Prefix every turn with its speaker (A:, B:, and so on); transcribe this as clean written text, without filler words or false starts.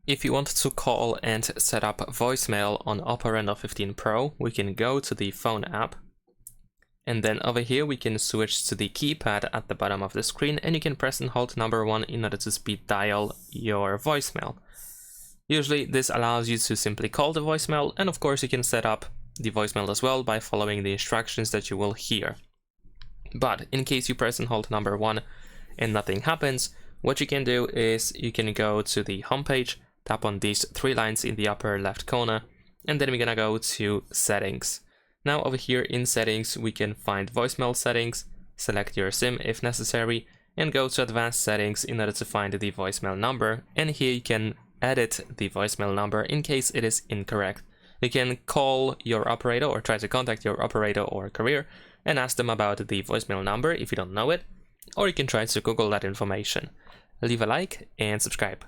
A: If you want to call and set up voicemail on OPPO Reno 15 Pro, we can go to the phone app. And then over here we can switch to the keypad at the bottom of the screen, and you can press and hold number 1 in order to speed dial your voicemail. Usually this allows you to simply call the voicemail, and of course you can set up the voicemail as well by following the instructions that you will hear. But in case you press and hold number 1 and nothing happens, what you can do is you can go to the home page, tap on these 3 lines in the upper left corner, and then we're gonna go to settings. Now over here in settings we can find voicemail settings, select your SIM if necessary, and go to advanced settings in order to find the voicemail number, and here you can edit the voicemail number in case it is incorrect. You can call your operator or try to contact your operator or carrier and ask them about the voicemail number if you don't know it, or you can try to Google that information. Leave a like and subscribe.